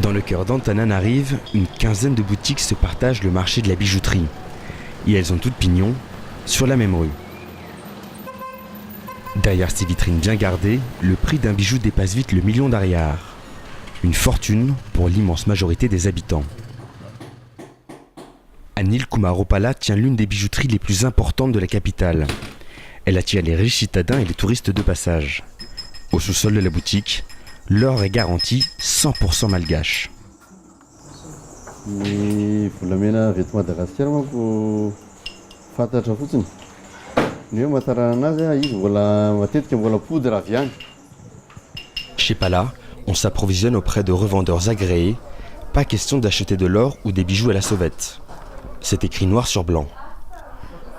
Dans le cœur d'Antananarive, une quinzaine de boutiques se partagent le marché de la bijouterie. Et elles ont toutes pignon sur la même rue. Derrière ces vitrines bien gardées, le prix d'un bijou dépasse vite le million d'ariars. Une fortune pour l'immense majorité des habitants. Anil Kumaropala tient l'une des bijouteries les plus importantes de la capitale. Elle attire les riches citadins et les touristes de passage. Au sous-sol de la boutique, l'or est garanti 100% malgache. Ny volamena avy eto Madagasikara manko fantatra fotsiny. Ny hoe mahatarana anazy izy mbola matetika mbola poudre avy any. Chez Pala, on s'approvisionne auprès de revendeurs agréés. Pas question d'acheter de l'or ou des bijoux à la sauvette. C'est écrit noir sur blanc.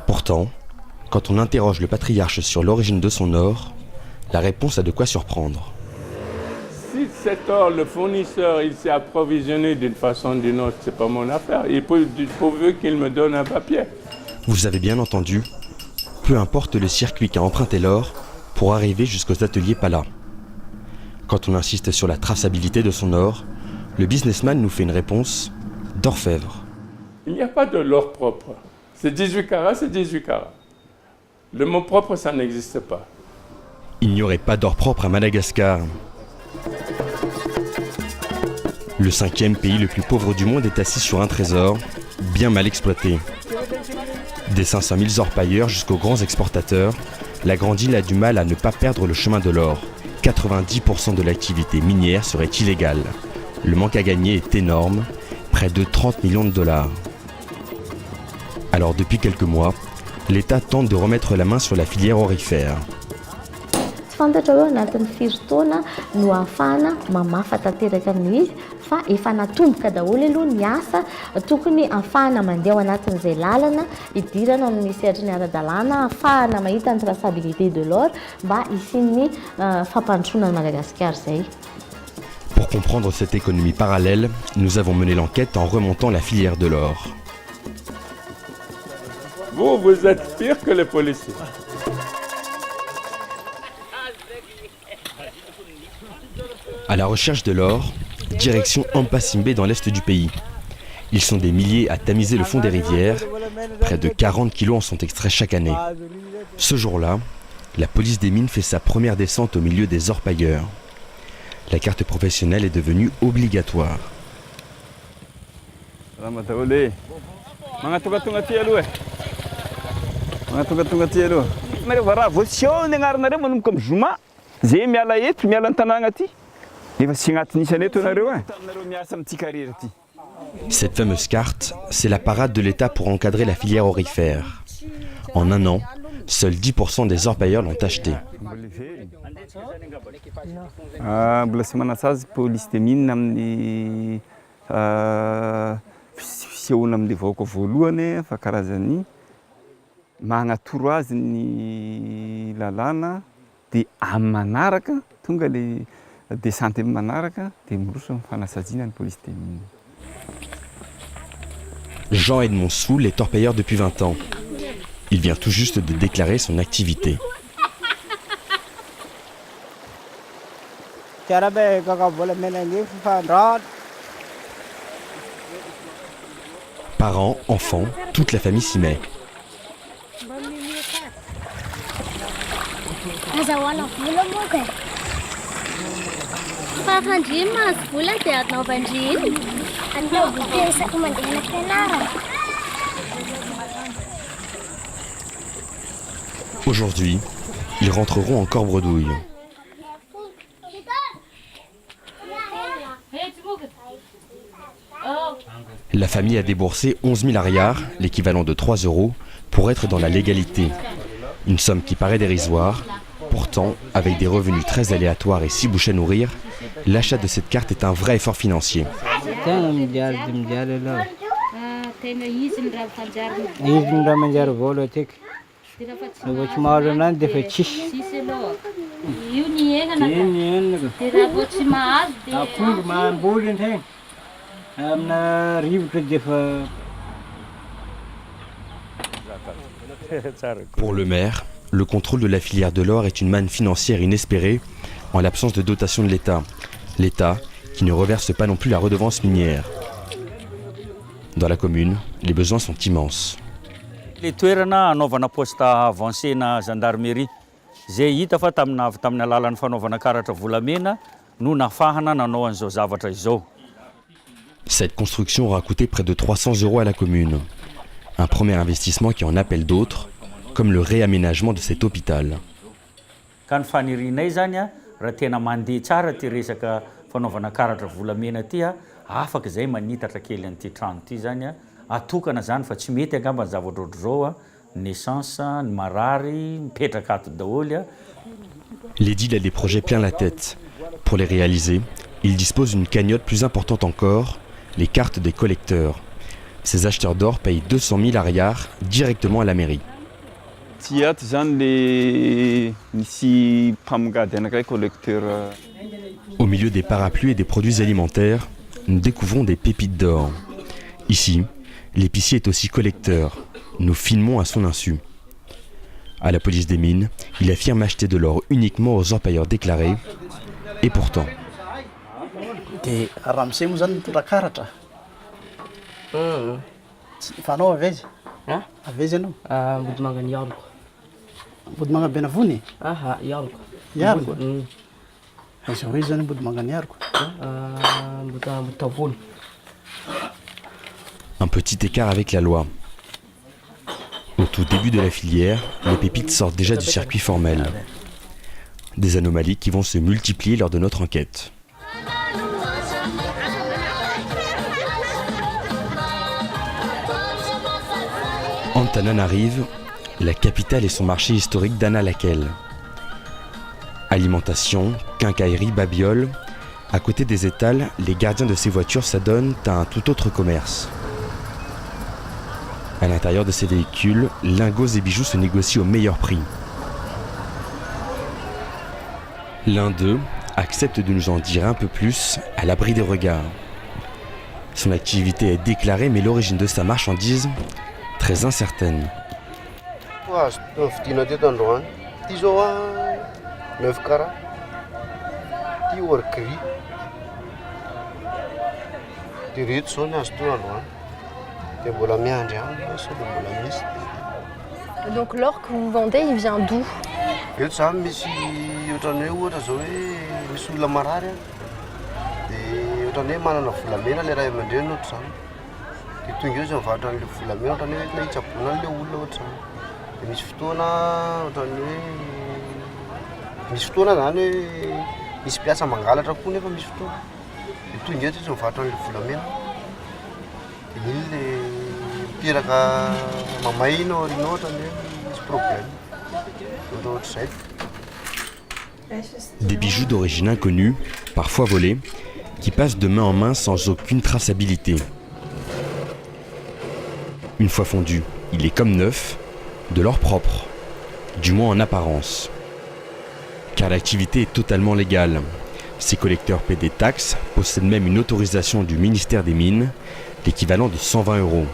Pourtant, quand on interroge le patriarche sur l'origine de son or, la réponse a de quoi surprendre. Si cet or, le fournisseur, il s'est approvisionné d'une façon ou d'une autre, c'est pas mon affaire. Il pourvu qu'il me donne un papier. Vous avez bien entendu, peu importe le circuit qu'a emprunté l'or pour arriver jusqu'aux ateliers Pala. Quand on insiste sur la traçabilité de son or, le businessman nous fait une réponse d'orfèvre. Il n'y a pas de l'or propre. C'est 18 carats, c'est 18 carats. Le mot propre, ça n'existe pas. Il n'y aurait pas d'or propre à Madagascar. Le 5e pays le plus pauvre du monde est assis sur un trésor, bien mal exploité. Des 500 000 orpailleurs jusqu'aux grands exportateurs, la grande île a du mal à ne pas perdre le chemin de l'or. 90% de l'activité minière serait illégale. Le manque à gagner est énorme, près de 30 millions de dollars. Alors depuis quelques mois, l'État tente de remettre la main sur la filière aurifère. Fantatra hoe anatin'ny firy-taona no ahafahana mamafa tanteraka amin'izy fa efa natomboka daholo aloha ny asa tokony ahafahana mandeha ao anatin'izay lalana idirana amin'ny sehatry ny ara-dalàna ahafahana mahita ny traçabilité de l'or mba hisian'ny fampandrosoana ny Madagasikara izay. Pour comprendre cette économie parallèle, nous avons mené l'enquête en remontant la filière de l'or. Vous êtes pire que les policiers. À la recherche de l'or, direction Ampasimbe dans l'est du pays. Ils sont des milliers à tamiser le fond des rivières. Près de 40 kilos en sont extraits chaque année. Ce jour-là, la police des mines fait sa première descente au milieu des orpailleurs. La carte professionnelle est devenue obligatoire. Cette fameuse carte, c'est la parade de l'État pour encadrer la filière aurifère. En un an, seuls 10% des orpailleurs l'ont acheté. Jean-Edmond Soul est orpailleur depuis 20 ans. Il vient tout juste de déclarer son activité. Parents, enfants, toute la famille s'y met. Aujourd'hui, ils rentreront en Corbredouille. La famille a déboursé 11 000 ariars, l'équivalent de 3 €, pour être dans la légalité. Une somme qui paraît dérisoire. Pourtant, avec des revenus très aléatoires et 6 bouches à nourrir, l'achat de cette carte est un vrai effort financier. Pour le maire, le contrôle de la filière de l'or est une manne financière inespérée en l'absence de dotation de l'État. L'État qui ne reverse pas non plus la redevance minière. Dans la commune, les besoins sont immenses. Le toerana anaovana poste avancé na gendarmerie zay hita fa tamina alalan'ny fanaovana karatra volamena no nafahana nanao an'izao zavatra izao. Cette construction aura coûté près de 300 € à la commune. Un premier investissement qui en appelle d'autres, comme le réaménagement de cet hôpital. Ka ny fanirinay zany raha tena mandeha tsara ty resaka fanaovana karatra volamena ty afaka zay manitatra kely an'ity trano ty zany atokana zany fa tsy mety angamba ny zavatra ohatr'izao naissance, ny marary, mipetraka ato daholo. L'édile a des projets plein la tête. Pour les réaliser, il dispose d'une cagnotte plus importante encore, les cartes des collecteurs. Ces acheteurs d'or payent 200 000 ariars directement à la mairie. Au milieu des parapluies et des produits alimentaires, nous découvrons des pépites d'or. Ici, l'épicier est aussi collecteur. Nous filmons à son insu. À la police des mines, il affirme acheter de l'or uniquement aux orpailleurs déclarés. Et pourtant... Un petit écart avec la loi. Au tout début de la filière, les pépites sortent déjà du circuit formel. Des anomalies qui vont se multiplier lors de notre enquête. Antananarive, la capitale et son marché historique d'Anna-Laquelle. Alimentation, quincaillerie, babiole. À côté des étals, les gardiens de ces voitures s'adonnent à un tout autre commerce. À l'intérieur de ces véhicules, lingots et bijoux se négocient au meilleur prix. L'un d'eux accepte de nous en dire un peu plus à l'abri des regards. Son activité est déclarée, mais l'origine de sa marchandise, très incertaine. Donc l'or que vous vendez, il vient d'où? Des bijoux d'origine inconnue, parfois volés, qui passent de main en main sans aucune traçabilité. Une fois fondu, il est comme neuf, de l'or propre, du moins en apparence. Car l'activité est totalement légale. Ces collecteurs paient des taxes, possèdent même une autorisation du ministère des Mines, l'équivalent de 120 €.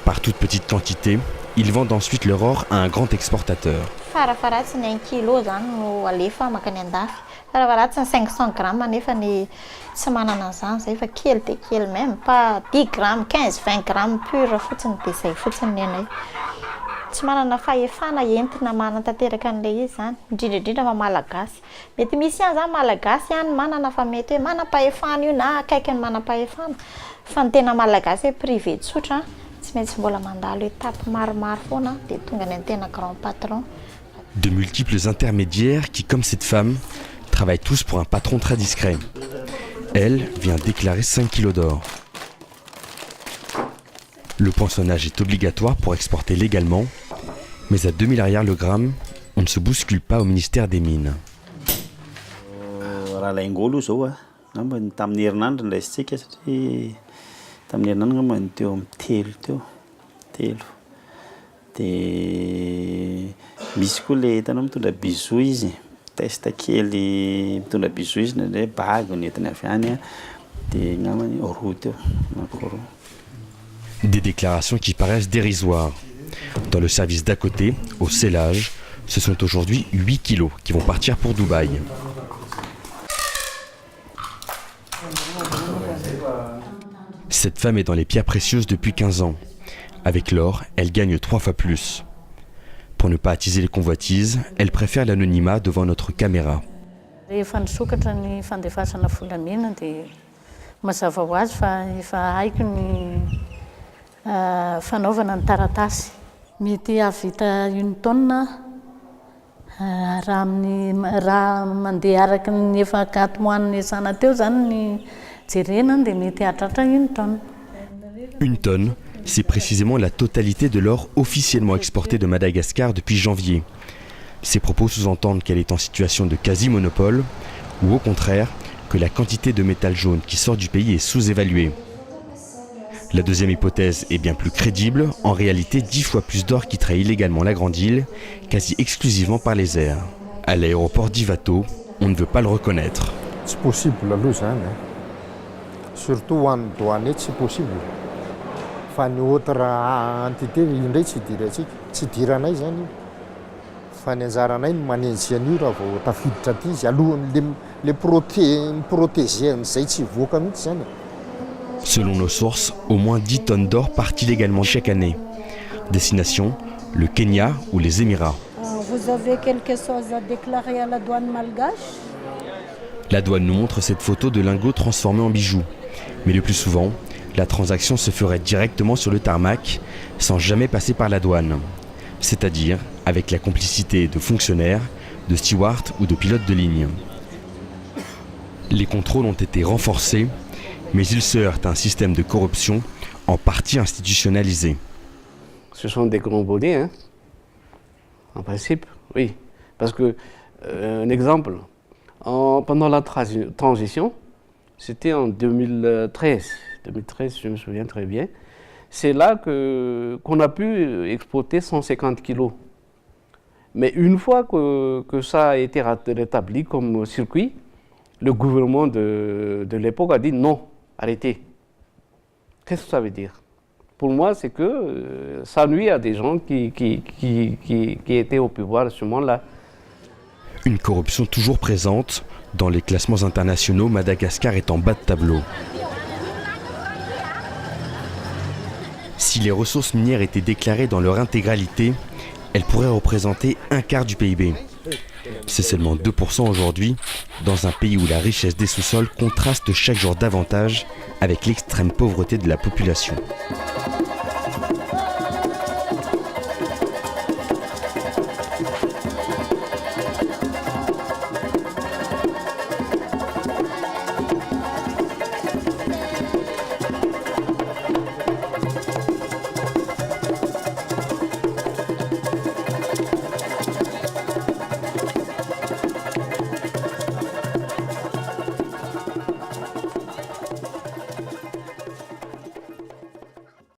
Par toute petite quantité, ils vendent ensuite leur or à un grand exportateur. Farafaratsiny 1 kilo zany no alefa makany andafy. Farafaratsiny 500 grammes nefa ny tsy manana an'izany zay fa kely de kely même pas 10 grammes, 15, 20 grammes pur fotsiny de zay fotsiny ny anay. Tsy manana fahefana entina manantanteraka an'ilay izy zany, indrindra fa malagasy. Mety misy ihany zany malagasy ihany manana fa mety hoe manam-pahefana io na akaiky ny manam-pahefana. Fa ny tena malagasy hoe privé tsotra, tsy maintsy mbola mandalo étape maromaro foana de tonga ny tena grand patron. De multiples intermédiaires qui, comme cette femme, travaillent tous pour un patron très discret. Elle vient déclarer 5 kilos d'or. Le poinçonnage est obligatoire pour exporter légalement, mais à 2000 ariars le gramme, on ne se bouscule pas au ministère des Mines. Misy koa le hitanao mitondra bijoux izy, testa kely mitondra bijoux izy na le bague nentina avy any de ngamany roa teo na koro. Des déclarations qui paraissent dérisoires. Dans le service d'à côté, au scellage, ce sont aujourd'hui 8 kilos qui vont partir pour Dubaï. Cette femme est dans les pierres précieuses depuis 15 ans. Avec l'or, elle gagne 3 fois plus. Pour ne pas attiser les convoitises, elle préfère l'anonymat devant notre caméra. Rehefa nisokatra ny fandefasana volamena dia mazava ho azy fa efa haiko ny fanaovana ny taratasy. Mety havita 1 tonne raha mandeha araka ny efa katomoan'ny asana teo zany ny jerena dia mety hahatratra 1 tonne. 1 tonne, c'est précisément la totalité de l'or officiellement exporté de Madagascar depuis janvier. Ces propos sous-entendent qu'elle est en situation de quasi-monopole, ou au contraire, que la quantité de métal jaune qui sort du pays est sous-évaluée. La deuxième hypothèse est bien plus crédible, en réalité 10 fois plus d'or qui trahit illégalement la Grande Île, quasi exclusivement par les airs. À l'aéroport d'Ivato, on ne veut pas le reconnaître. C'est possible, surtout en douane, c'est possible. Fa ny autre entité indray tsy diranay zany io. Fa ny anjaranay no manenjy an'io raha vao tafiditra aty izy alohan'ny protéger an'izay tsy voaka mihitsy zany. Selon nos sources, au moins 10 tonnes d'or partent illégalement chaque année. Destination, le Kenya ou les Émirats. Vous avez quelque chose à déclarer à la douane malgache? La douane nous montre cette photo de lingots transformés en bijoux. Mais le plus souvent, la transaction se ferait directement sur le tarmac, sans jamais passer par la douane. C'est-à-dire avec la complicité de fonctionnaires, de stewards ou de pilotes de ligne. Les contrôles ont été renforcés, mais ils se heurtent à un système de corruption en partie institutionnalisé. Ce sont des grands bonnets, hein? En principe, oui. Parce que, un exemple, pendant la transition, c'était en 2013. 2013, je me souviens très bien. C'est là qu'on a pu exploiter 150 kilos. Mais une fois que ça a été rétabli comme circuit, le gouvernement de l'époque a dit non, arrêtez. Qu'est-ce que ça veut dire? Pour moi, c'est que ça nuit à des gens qui étaient au pouvoir à ce moment-là. Une corruption toujours présente. Dans les classements internationaux, Madagascar est en bas de tableau. Si les ressources minières étaient déclarées dans leur intégralité, elles pourraient représenter 1/4 du PIB. C'est seulement 2% aujourd'hui, dans un pays où la richesse des sous-sols contraste chaque jour davantage avec l'extrême pauvreté de la population.